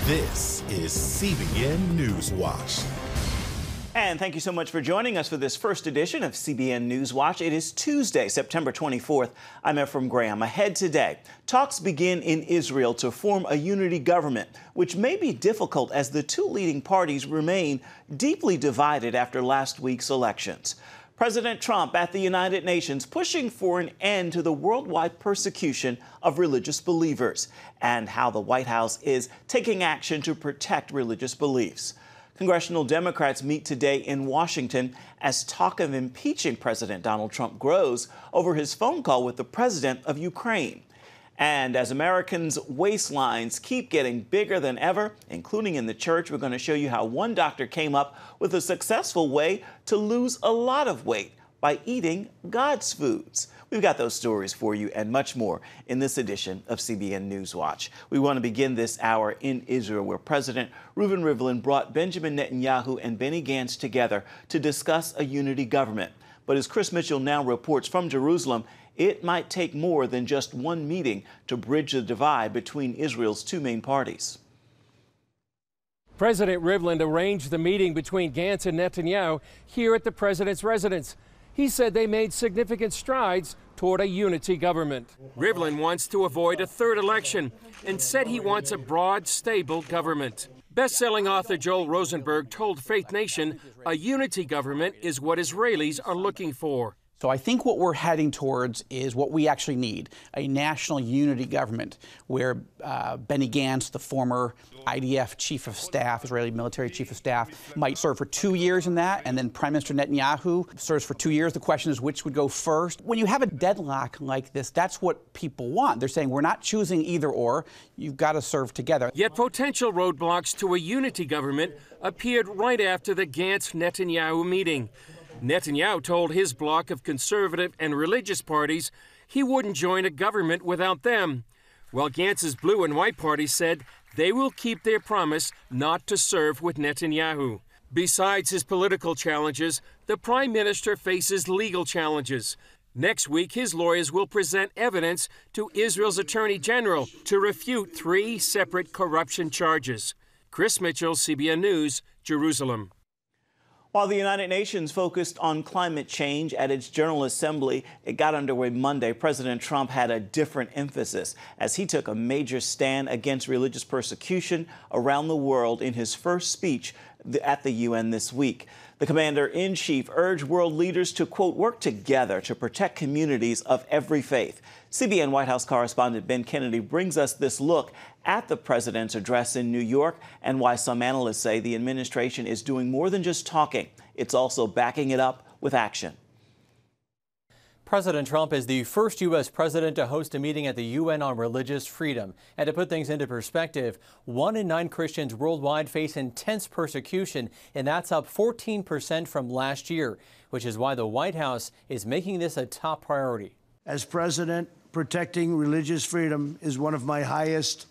This is CBN NewsWatch. And thank you so much for joining us for this first edition of CBN NewsWatch. It is Tuesday, September 24th. I'm Ephraim Graham. Ahead today, talks begin in Israel to form a unity government, which may be difficult as the two leading parties remain deeply divided after last week's elections. President Trump at the United Nations pushing for an end to the worldwide persecution of religious believers, and how the White House is taking action to protect religious beliefs. Congressional Democrats meet today in Washington as talk of impeaching President Donald Trump grows over his phone call with the president of Ukraine. And as Americans' waistlines keep getting bigger than ever, including in the church, we're going to show you how one doctor came up with a successful way to lose a lot of weight by eating God's foods. We've got those stories for you and much more in this edition of CBN NewsWatch. We want to begin this hour in Israel, where President Reuven Rivlin brought Benjamin Netanyahu and Benny Gantz together to discuss a unity government. But as Chris Mitchell now reports from Jerusalem, it might take more than just one meeting to bridge the divide between Israel's two main parties. President Rivlin arranged the meeting between Gantz and Netanyahu here at the president's residence. He said they made significant strides toward a unity government. Rivlin wants to avoid a third election and said he wants a broad, stable government. Best-selling author Joel Rosenberg told Faith Nation a unity government is what Israelis are looking for. So I think what we're heading towards is what we actually need, a national unity government where Benny Gantz, the former IDF chief of staff, Israeli military chief of staff, might serve for 2 years in that, and then Prime Minister Netanyahu serves for 2 years. The question is which would go first. When you have a deadlock like this, that's what people want. They're saying we're not choosing either or, you've got to serve together. Yet potential roadblocks to a unity government appeared right after the Gantz-Netanyahu meeting. Netanyahu told his bloc of conservative and religious parties he wouldn't join a government without them, while Gantz's blue and white party said they will keep their promise not to serve with Netanyahu. Besides his political challenges, the prime minister faces legal challenges. Next week, his lawyers will present evidence to Israel's attorney general to refute 3 separate corruption charges. Chris Mitchell, CBN News, Jerusalem. While the United Nations focused on climate change at its General Assembly, it got underway Monday. President Trump had a different emphasis as he took a major stand against religious persecution around the world in his first speech at the UN this week. The commander-in-chief urged world leaders to, quote, work together to protect communities of every faith. CBN White House correspondent Ben Kennedy brings us this look at the president's address in New York and why some analysts say the administration is doing more than just talking. It's also backing it up with action. President Trump is the first U.S. president to host a meeting at the UN on religious freedom. And to put things into perspective, 1 in 9 Christians worldwide face intense persecution, and that's up 14% from last year, which is why the White House is making this a top priority. As president, protecting religious freedom is one of my highest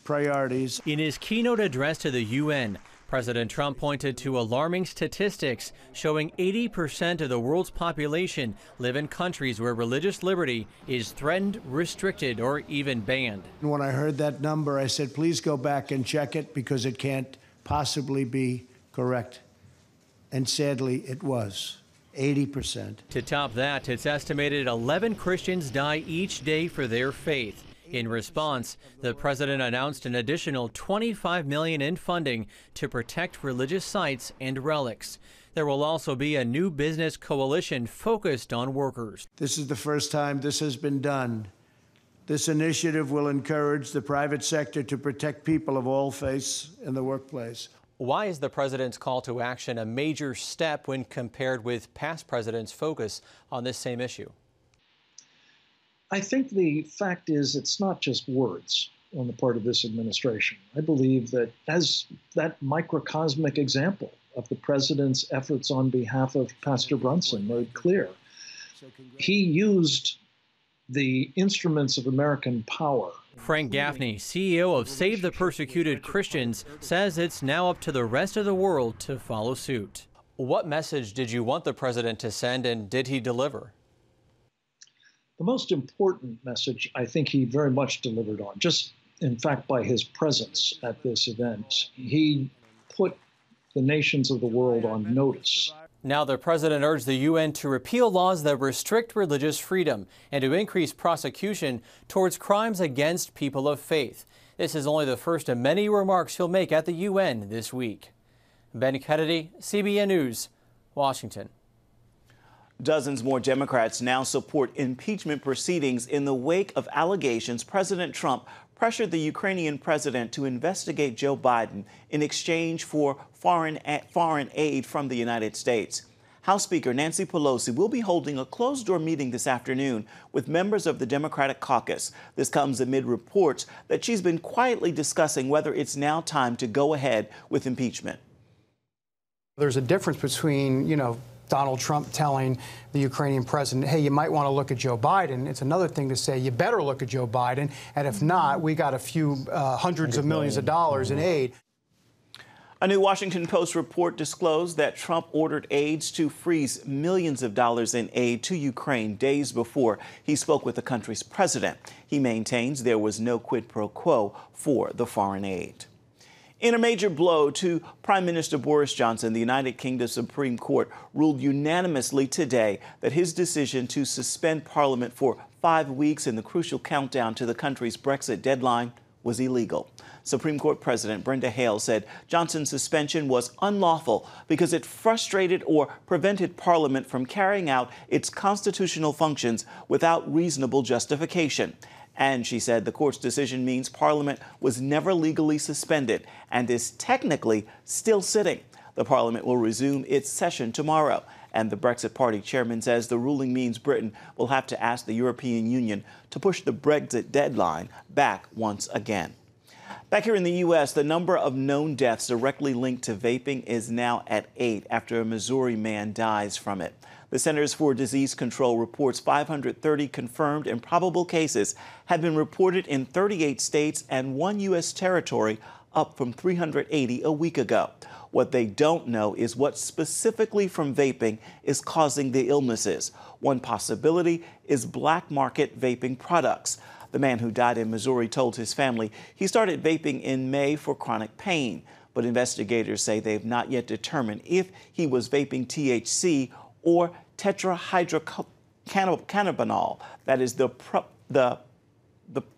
priorities. In his keynote address to the UN, President Trump pointed to alarming statistics showing 80% of the world's population live in countries where religious liberty is threatened, restricted, or even banned. When I heard that number, I said, please go back and check it because it can't possibly be correct. And sadly, it was. 80%. To top that, it's estimated 11 Christians die each day for their faith. In response, the president announced an additional $25 million in funding to protect religious sites and relics. There will also be a new business coalition focused on workers. This is the first time this has been done. This initiative will encourage the private sector to protect people of all faiths in the workplace. Why is the president's call to action a major step when compared with past presidents' focus on this same issue? I think the fact is it's not just words on the part of this administration. I believe that as that microcosmic example of the president's efforts on behalf of Pastor Brunson made clear, he used the instruments of American power. Frank Gaffney, CEO of Save the Persecuted Christians, says it's now up to the rest of the world to follow suit. What message did you want the president to send, and did he deliver? The most important message I think he very much delivered on, just in fact, by his presence at this event. He put the nations of the world on notice. Now the president urged the UN to repeal laws that restrict religious freedom and to increase prosecution towards crimes against people of faith. This is only the first of many remarks he'll make at the UN this week. Ben Kennedy, CBN News, Washington. Dozens more Democrats now support impeachment proceedings in the wake of allegations President Trump pressured the Ukrainian president to investigate Joe Biden in exchange for foreign aid from the United States. House Speaker Nancy Pelosi will be holding a closed-door meeting this afternoon with members of the Democratic caucus. This comes amid reports that she's been quietly discussing whether it's now time to go ahead with impeachment. There's a difference between, Donald Trump telling the Ukrainian president, hey, you might want to look at Joe Biden. It's another thing to say, you better look at Joe Biden, and if not, we got a few hundreds of millions of dollars in aid. A new Washington Post report disclosed that Trump ordered aides to freeze millions of dollars in aid to Ukraine days before he spoke with the country's president. He maintains there was no quid pro quo for the foreign aid. In a major blow to Prime Minister Boris Johnson, the United Kingdom Supreme Court ruled unanimously today that his decision to suspend Parliament for 5 weeks in the crucial countdown to the country's Brexit deadline was illegal. Supreme Court President Brenda Hale said Johnson's suspension was unlawful because it frustrated or prevented Parliament from carrying out its constitutional functions without reasonable justification. And she said the court's decision means Parliament was never legally suspended and is technically still sitting. The Parliament will resume its session tomorrow. And the Brexit Party chairman says the ruling means Britain will have to ask the European Union to push the Brexit deadline back once again. Back here in the U.S., the number of known deaths directly linked to vaping is now at 8 after a Missouri man dies from it. The Centers for Disease Control reports 530 confirmed and probable cases have been reported in 38 states and 1 U.S. territory, up from 380 a week ago. What they don't know is what specifically from vaping is causing the illnesses. One possibility is black market vaping products. The man who died in Missouri told his family he started vaping in May for chronic pain, but investigators say they have not yet determined if he was vaping THC or tetrahydrocannabinol, that is the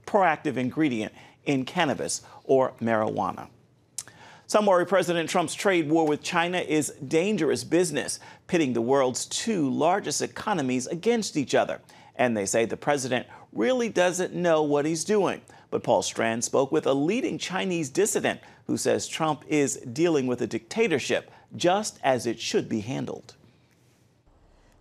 proactive ingredient in cannabis or marijuana. Some worry President Trump's trade war with China is dangerous business, pitting the world's 2 largest economies against each other. And they say the president really doesn't know what he's doing. But Paul Strand spoke with a leading Chinese dissident who says Trump is dealing with a dictatorship just as it should be handled.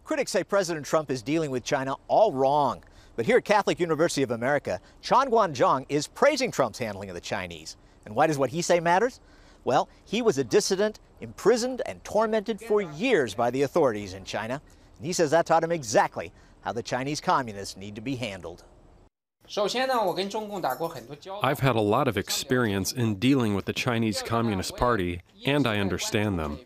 Critics say President Trump is dealing with China all wrong. But here at Catholic University of America, Chan Guanzhong is praising Trump's handling of the Chinese. And why does what he say matters? Well, he was a dissident, imprisoned and tormented for years by the authorities in China. And he says that taught him exactly how the Chinese communists need to be handled. I've had a lot of experience in dealing with the Chinese Communist Party, and I understand them.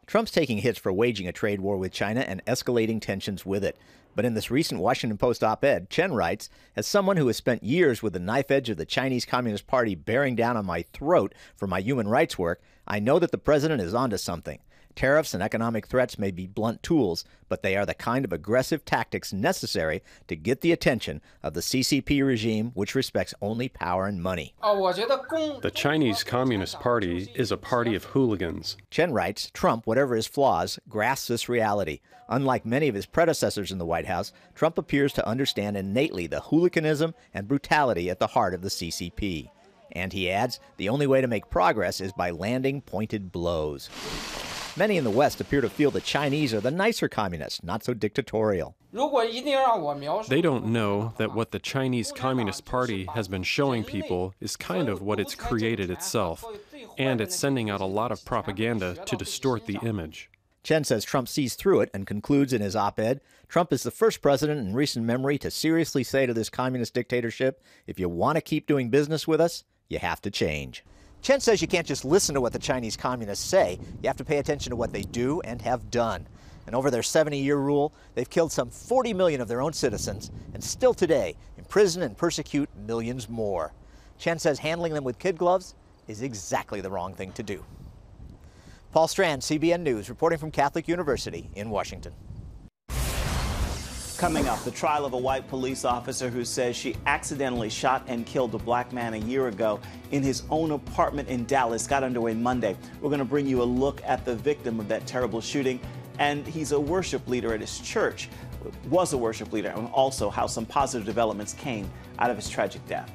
Trump's taking hits for waging a trade war with China and escalating tensions with it. But in this recent Washington Post op-ed, Chen writes, as someone who has spent years with the knife edge of the Chinese Communist Party bearing down on my throat for my human rights work, I know that the president is onto something. Tariffs and economic threats may be blunt tools, but they are the kind of aggressive tactics necessary to get the attention of the CCP regime, which respects only power and money. The Chinese Communist Party is a party of hooligans. Chen writes, Trump, whatever his flaws, grasps this reality. Unlike many of his predecessors in the White House, Trump appears to understand innately the hooliganism and brutality at the heart of the CCP. And he adds, the only way to make progress is by landing pointed blows. Many in the West appear to feel the Chinese are the nicer communists, not so dictatorial. They don't know that what the Chinese Communist Party has been showing people is kind of what it's created itself, and it's sending out a lot of propaganda to distort the image. Chen says Trump sees through it and concludes in his op-ed, Trump is the first president in recent memory to seriously say to this communist dictatorship, if you want to keep doing business with us, you have to change. Chen says you can't just listen to what the Chinese communists say. You have to pay attention to what they do and have done. And over their 70-year rule, they've killed some 40 million of their own citizens and still today imprison and persecute millions more. Chen says handling them with kid gloves is exactly the wrong thing to do. Paul Strand, CBN News, reporting from Catholic University in Washington. Coming up, the trial of a white police officer who says she accidentally shot and killed a black man a year ago in his own apartment in Dallas got underway Monday. We're going to bring you a look at the victim of that terrible shooting, and he's a worship leader at his church, was a worship leader, and also how some positive developments came out of his tragic death.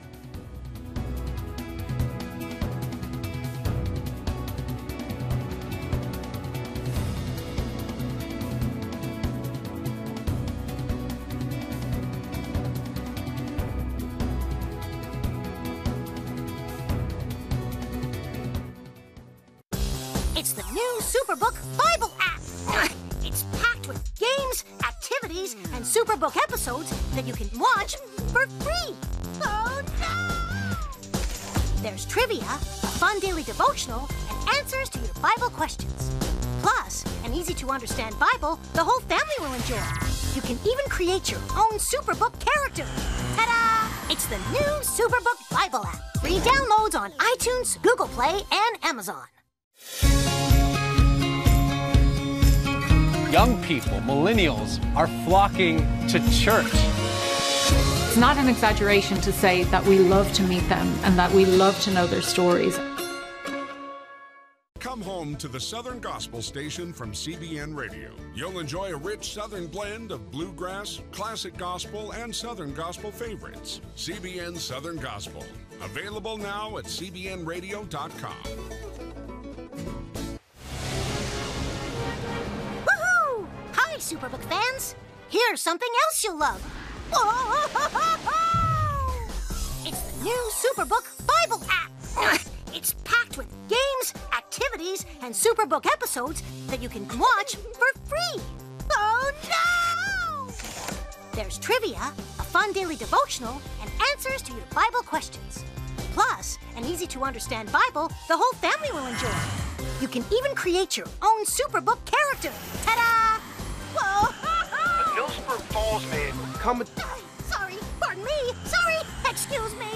It's the new Superbook Bible app. It's packed with games, activities, and Superbook episodes that you can watch for free. Oh, no! There's trivia, a fun daily devotional, and answers to your Bible questions. Plus, an easy-to-understand Bible the whole family will enjoy. You can even create your own Superbook character. Ta-da! It's the new Superbook Bible app. Free downloads on iTunes, Google Play, and Amazon. Young people, millennials, are flocking to church. It's not an exaggeration to say that we love to meet them and that we love to know their stories. Come home to the Southern Gospel Station from CBN Radio. You'll enjoy a rich Southern blend of bluegrass, classic gospel, and Southern gospel favorites. CBN Southern Gospel. Available now at cbnradio.com. Woohoo! Hi, Superbook fans. Here's something else you'll love. It's the new Superbook Bible app. It's packed with games, activities, and Superbook episodes that you can watch for free. Oh, no! There's trivia, a fun daily devotional, and answers to your Bible questions. Plus, an easy-to-understand Bible the whole family will enjoy. You can even create your own Superbook character. Ta-da! Whoa! The Millsburg Falls man coming. Sorry, pardon me. Sorry, excuse me.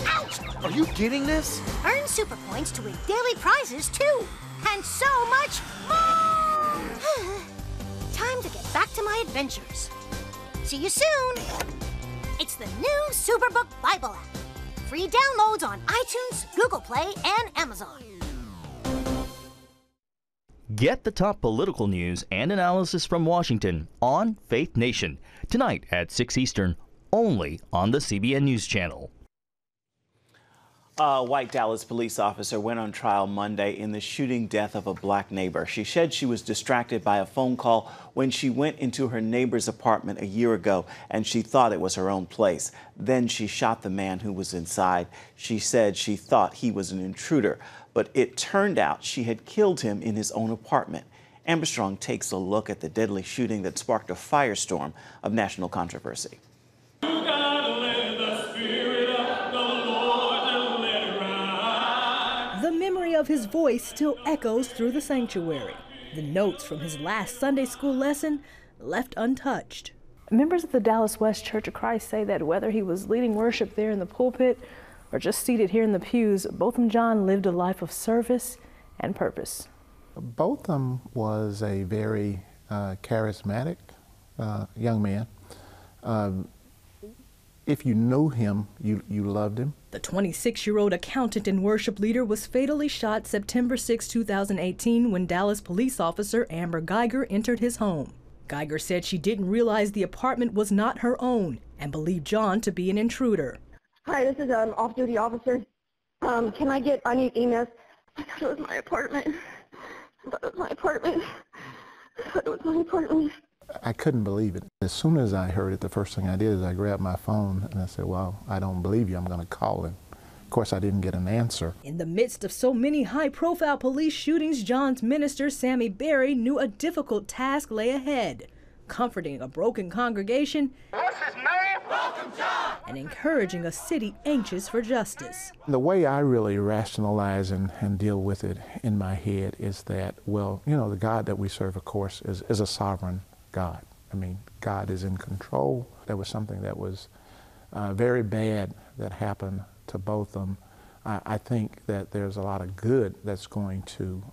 Ouch! Are you getting this? Earn super points to win daily prizes, too. And so much more! Time to get back to my adventures. See you soon. It's the new Superbook Bible app. Free downloads on iTunes, Google Play, and Amazon. Get the top political news and analysis from Washington on Faith Nation, tonight at 6 Eastern, only on the CBN News Channel. A white Dallas police officer went on trial Monday in the shooting death of a black neighbor. She said she was distracted by a phone call when she went into her neighbor's apartment a year ago, and she thought it was her own place. Then she shot the man who was inside. She said she thought he was an intruder, but it turned out she had killed him in his own apartment. Amber Strong takes a look at the deadly shooting that sparked a firestorm of national controversy. The memory of his voice still echoes through the sanctuary. The notes from his last Sunday school lesson left untouched. Members of the Dallas West Church of Christ say that whether he was leading worship there in the pulpit or just seated here in the pews, Botham Jean lived a life of service and purpose. Botham was a very charismatic young man. If you knew him, you loved him. The 26-year-old accountant and worship leader was fatally shot September 6, 2018 when Dallas police officer Amber Geiger entered his home. Geiger said she didn't realize the apartment was not her own and believed John to be an intruder. Hi, this is an off-duty officer. I need EMS. I thought it was my apartment. I thought it was my apartment. I thought it was my apartment. I couldn't believe it. As soon as I heard it, the first thing I did is I grabbed my phone and I said, well, I don't believe you. I'm going to call him. Of course, I didn't get an answer. In the midst of so many high-profile police shootings, John's minister, Sammy Berry, knew a difficult task lay ahead, comforting a broken congregation. What's his name? Welcome, John. And encouraging a city anxious for justice. The way I really rationalize and deal with it in my head is that, well, you know, the God that we serve, of course, is a sovereign God. I mean, God is in control. There was something that was very bad that happened to both of them, I think that there's a lot of good that's going to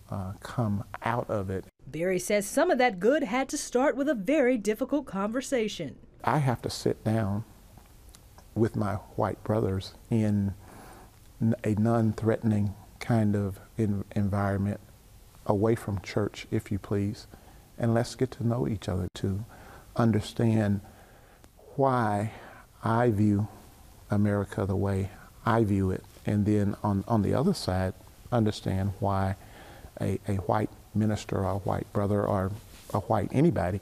come out of it. Barry says some of that good had to start with a very difficult conversation. I have to sit down with my white brothers in a non-threatening kind of environment, away from church, if you please, and let's get to know each other, to understand why I view America the way I view it, and then on the other side, understand why a white minister or a white brother or a white anybody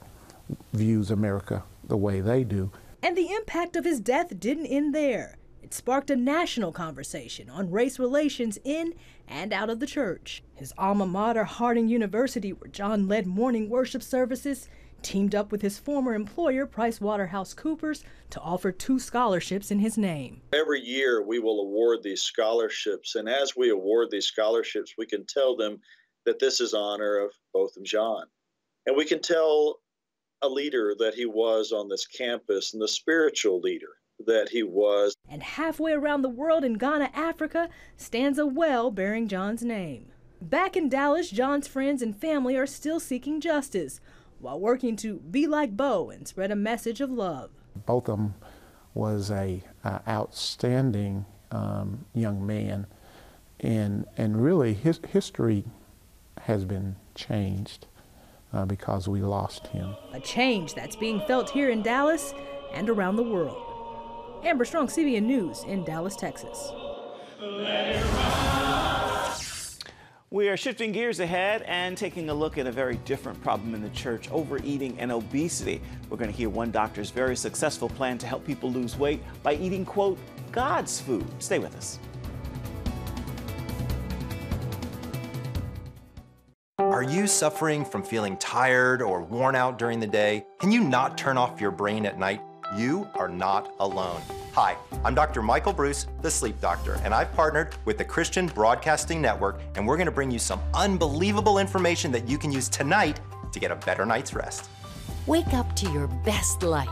views America the way they do. And the impact of his death didn't end there. It sparked a national conversation on race relations in and out of the church. His alma mater, Harding University, where John led morning worship services, teamed up with his former employer, PricewaterhouseCoopers, to offer 2 scholarships in his name. Every year we will award these scholarships, and as we award these scholarships, we can tell them that this is honor of Botham Jean. And we can tell a leader that he was on this campus and the spiritual leader that he was. And halfway around the world in Ghana, Africa, stands a well bearing John's name. Back in Dallas, John's friends and family are still seeking justice while working to be like Bo and spread a message of love. Botham was a outstanding young man, and really his history has been changed because we lost him. A change that's being felt here in Dallas and around the world. Amber Strong, CBN News in Dallas, Texas. We are shifting gears ahead and taking a look at a very different problem in the church: overeating and obesity. We're going to hear one doctor's very successful plan to help people lose weight by eating, quote, God's food. Stay with us. Are you suffering from feeling tired or worn out during the day? Can you not turn off your brain at night? You are not alone. Hi, I'm Dr. Michael Bruce, the Sleep Doctor, and I've partnered with the Christian Broadcasting Network, and we're gonna bring you some unbelievable information that you can use tonight to get a better night's rest. Wake up to your best life.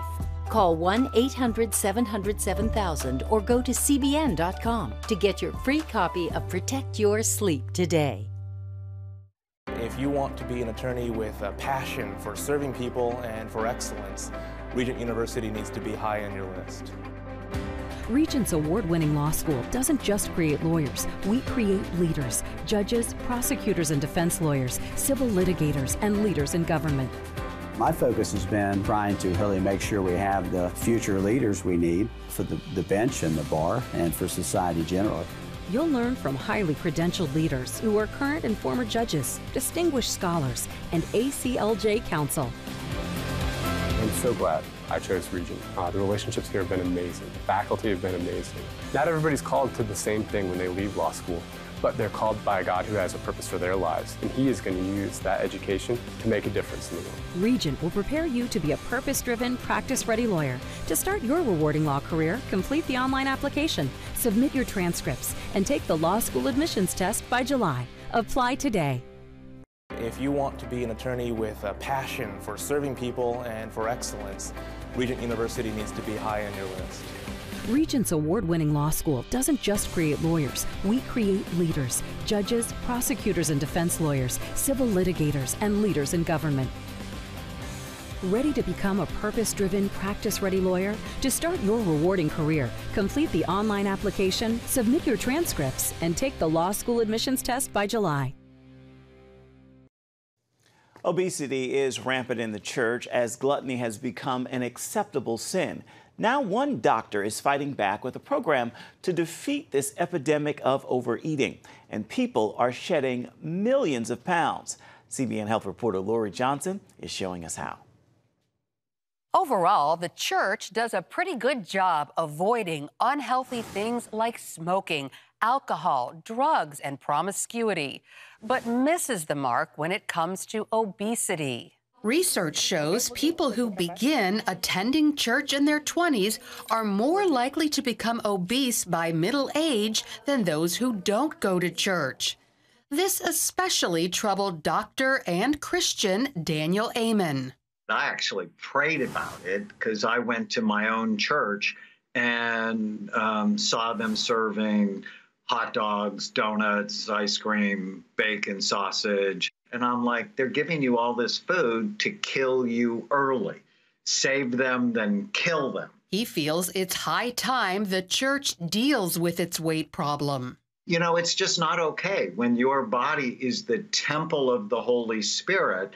Call 1-800-700-7000 or go to cbn.com to get your free copy of Protect Your Sleep today. If you want to be an attorney with a passion for serving people and for excellence, Regent University needs to be high on your list. Regent's award-winning law school doesn't just create lawyers. We create leaders, judges, prosecutors and defense lawyers, civil litigators, and leaders in government. My focus has been trying to really make sure we have the future leaders we need for the bench and the bar and for society generally. You'll learn from highly credentialed leaders who are current and former judges, distinguished scholars, and ACLJ counsel. I'm so glad I chose Regent. The relationships here have been amazing. The faculty have been amazing. Not everybody's called to the same thing when they leave law school, but they're called by God who has a purpose for their lives, and He is going to use that education to make a difference in the world. Regent will prepare you to be a purpose-driven, practice-ready lawyer. To start your rewarding law career, complete the online application, submit your transcripts, and take the law school admissions test by July. Apply today. If you want to be an attorney with a passion for serving people and for excellence, Regent University needs to be high on your list. Regent's award-winning law school doesn't just create lawyers. We create leaders, judges, prosecutors and defense lawyers, civil litigators, and leaders in government. Ready to become a purpose-driven, practice-ready lawyer? To start your rewarding career, complete the online application, submit your transcripts, and take the law school admissions test by July. Obesity is rampant in the church as gluttony has become an acceptable sin. Now one doctor is fighting back with a program to defeat this epidemic of overeating, and people are shedding millions of pounds. CBN Health reporter Lori Johnson is showing us how. Overall, the church does a pretty good job avoiding unhealthy things like smoking, alcohol, drugs, and promiscuity, but misses the mark when it comes to obesity. Research shows people who begin attending church in their 20s are more likely to become obese by middle age than those who don't go to church. This especially troubled doctor and Christian Daniel Amen. I actually prayed about it because I went to my own church and saw them serving hot dogs, donuts, ice cream, bacon, sausage. And I'm like, they're giving you all this food to kill you early. Save them, then kill them. He feels it's high time the church deals with its weight problem. You know, it's just not okay when your body is the temple of the Holy Spirit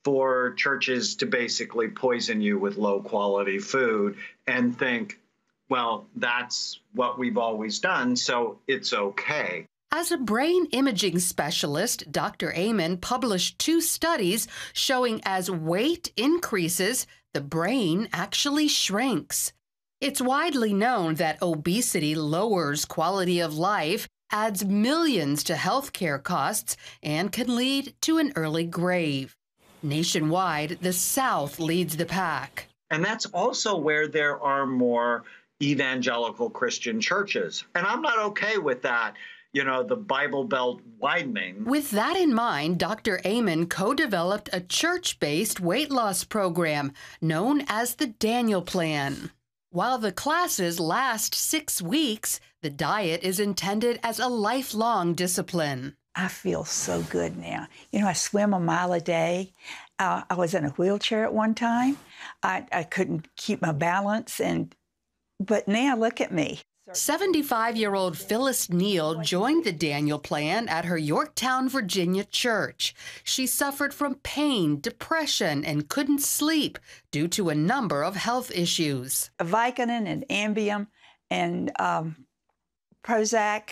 for churches to basically poison you with low-quality food and think, well, that's what we've always done, so it's okay. As a brain imaging specialist, Dr. Amen published 2 studies showing as weight increases, the brain actually shrinks. It's widely known that obesity lowers quality of life, adds millions to healthcare costs, and can lead to an early grave. Nationwide, the South leads the pack. And that's also where there are more evangelical Christian churches. And I'm not okay with that, you know, the Bible Belt widening. With that in mind, Dr. Amen co-developed a church-based weight loss program known as the Daniel Plan. While the classes last 6 weeks, the diet is intended as a lifelong discipline. I feel so good now. You know, I swim a mile a day. I was in a wheelchair at one time. I couldn't keep my balance, but now look at me. 75-year-old Phyllis Neal joined the Daniel Plan at her Yorktown, Virginia church. She suffered from pain, depression, and couldn't sleep due to a number of health issues. Vicodin and Ambien and Prozac,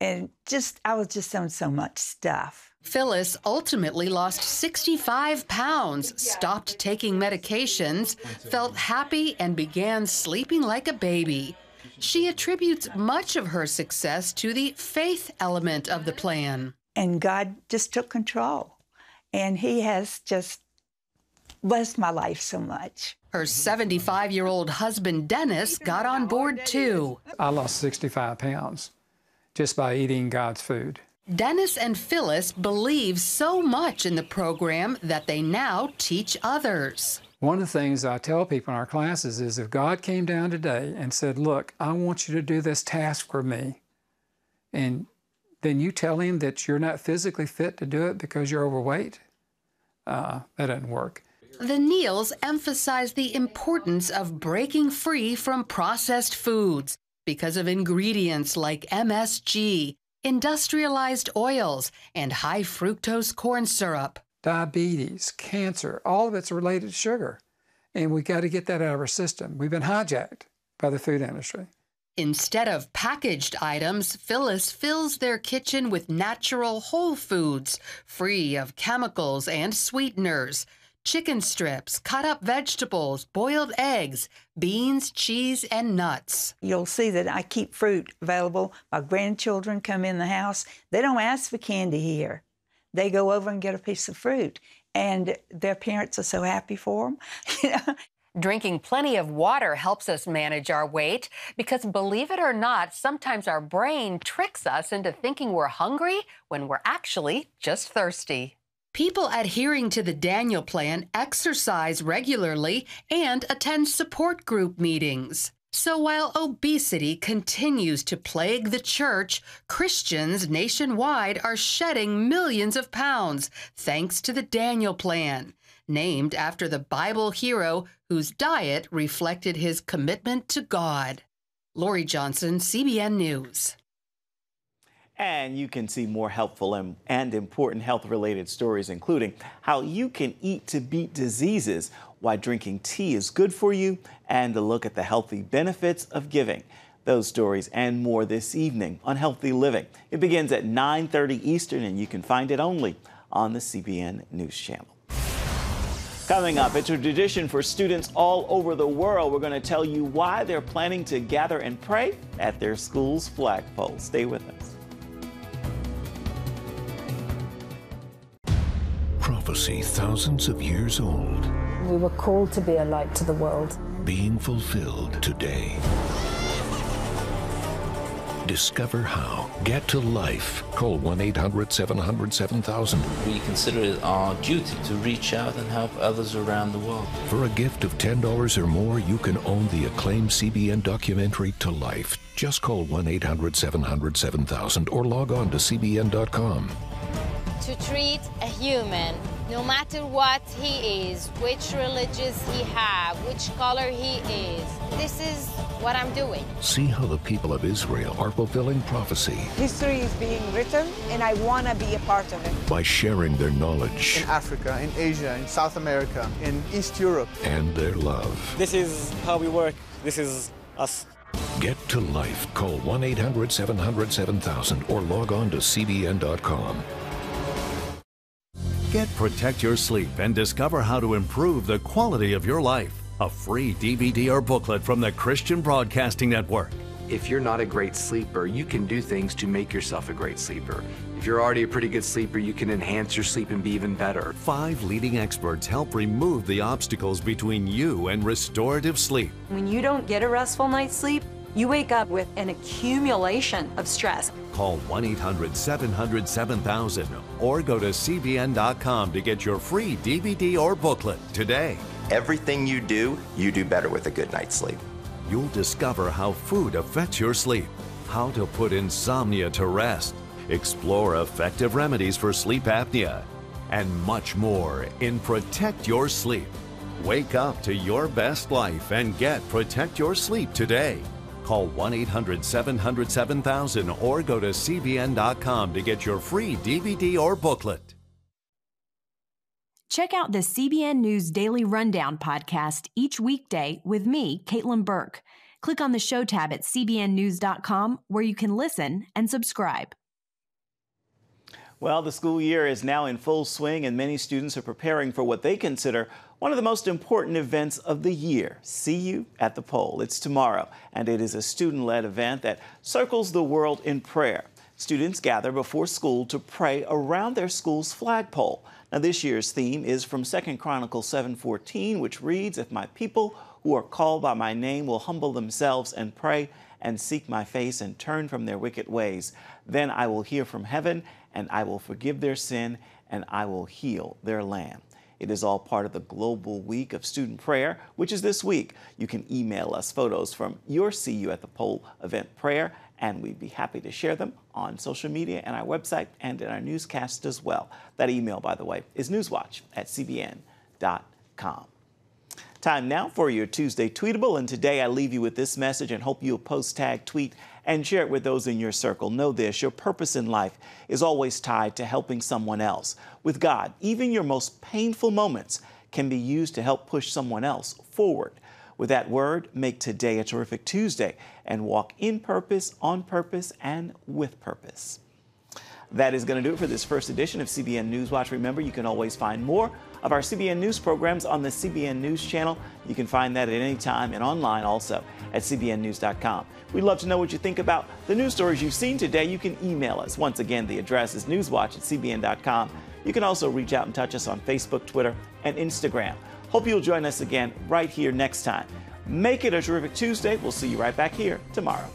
and I was just on so much stuff. Phyllis ultimately lost 65 pounds, stopped taking medications, felt happy, and began sleeping like a baby. She attributes much of her success to the faith element of the plan. And God just took control, and He has just blessed my life so much. Her 75-year-old husband, Dennis, got on board too. I lost 65 pounds just by eating God's food. Dennis and Phyllis believe so much in the program that they now teach others. One of the things I tell people in our classes is if God came down today and said, look, I want you to do this task for me, and then you tell him that you're not physically fit to do it because you're overweight, that doesn't work. The Neals emphasize the importance of breaking free from processed foods because of ingredients like MSG, industrialized oils, and high fructose corn syrup. Diabetes, cancer, all of it's related to sugar. And we got to get that out of our system. We've been hijacked by the food industry. Instead of packaged items, Phyllis fills their kitchen with natural whole foods, free of chemicals and sweeteners. Chicken strips, cut up vegetables, boiled eggs, beans, cheese, and nuts. You'll see that I keep fruit available. My grandchildren come in the house. They don't ask for candy here. They go over and get a piece of fruit, and their parents are so happy for them. Drinking plenty of water helps us manage our weight because, believe it or not, sometimes our brain tricks us into thinking we're hungry when we're actually just thirsty. People adhering to the Daniel Plan exercise regularly and attend support group meetings. So while obesity continues to plague the church, Christians nationwide are shedding millions of pounds thanks to the Daniel Plan, named after the Bible hero whose diet reflected his commitment to God. Lori Johnson, CBN News. And you can see more helpful and important health-related stories, including how you can eat to beat diseases, why drinking tea is good for you, and a look at the healthy benefits of giving. Those stories and more this evening on Healthy Living. It begins at 9:30 Eastern, and you can find it only on the CBN News Channel. Coming up, it's a tradition for students all over the world. We're going to tell you why they're planning to gather and pray at their school's flagpole. Stay with us. Prophecy thousands of years old. We were called to be a light to the world. Being fulfilled today. Discover how. Get to life. Call 1-800-700-7000. We consider it our duty to reach out and help others around the world. For a gift of $10 or more, you can own the acclaimed CBN documentary To Life. Just call 1-800-700-7000 or log on to CBN.com. To treat a human, no matter what he is, which religious he have, which color he is, this is what I'm doing. See how the people of Israel are fulfilling prophecy History is being written, and I want to be a part of it. by sharing their knowledge In Africa, in Asia, in South America, in East Europe. and their love. This is how we work. This is us. Get to life. Call 1-800-700-7000 or log on to CBN.com. Get Protect Your Sleep and discover how to improve the quality of your life. A free DVD or booklet from the Christian Broadcasting Network. If you're not a great sleeper, you can do things to make yourself a great sleeper. If you're already a pretty good sleeper, you can enhance your sleep and be even better. 5 leading experts help remove the obstacles between you and restorative sleep. When you don't get a restful night's sleep, you wake up with an accumulation of stress. Call 1-800-700-7000 or go to CBN.com to get your free DVD or booklet today. Everything you do better with a good night's sleep. You'll discover how food affects your sleep, how to put insomnia to rest, explore effective remedies for sleep apnea, and much more in Protect Your Sleep. Wake up to your best life and get Protect Your Sleep today. Call 1-800-700-7000 or go to CBN.com to get your free DVD or booklet. Check out the CBN News Daily Rundown podcast each weekday with me, Caitlin Burke. Click on the show tab at cbnnews.com where you can listen and subscribe. Well, the school year is now in full swing and many students are preparing for what they consider one of the most important events of the year. See you at the poll. It's tomorrow, and it is a student-led event that circles the world in prayer. Students gather before school to pray around their school's flagpole. Now, this year's theme is from 2 Chronicles 7:14, which reads, "If my people who are called by my name will humble themselves and pray and seek my face and turn from their wicked ways, then I will hear from heaven and I will forgive their sin and I will heal their land." It is all part of the Global Week of Student Prayer, which is this week. You can email us photos from your See You at the Poll event prayer, and we'd be happy to share them on social media and our website and in our newscast as well. That email, by the way, is newswatch@cbn.com. Time now for your Tuesday Tweetable, and today I leave you with this message and hope you'll post, tag, tweet, and share it with those in your circle. Know this, your purpose in life is always tied to helping someone else. With God, even your most painful moments can be used to help push someone else forward. With that word, make today a terrific Tuesday and walk in purpose, on purpose, and with purpose. That is going to do it for this first edition of CBN NewsWatch. Remember, you can always find more of our CBN News programs on the CBN News Channel. You can find that at any time and online also at cbnnews.com. We'd love to know what you think about the news stories you've seen today. You can email us. Once again, the address is newswatch@cbn.com. You can also reach out and touch us on Facebook, Twitter, and Instagram. Hope you'll join us again right here next time. Make it a terrific Tuesday. We'll see you right back here tomorrow.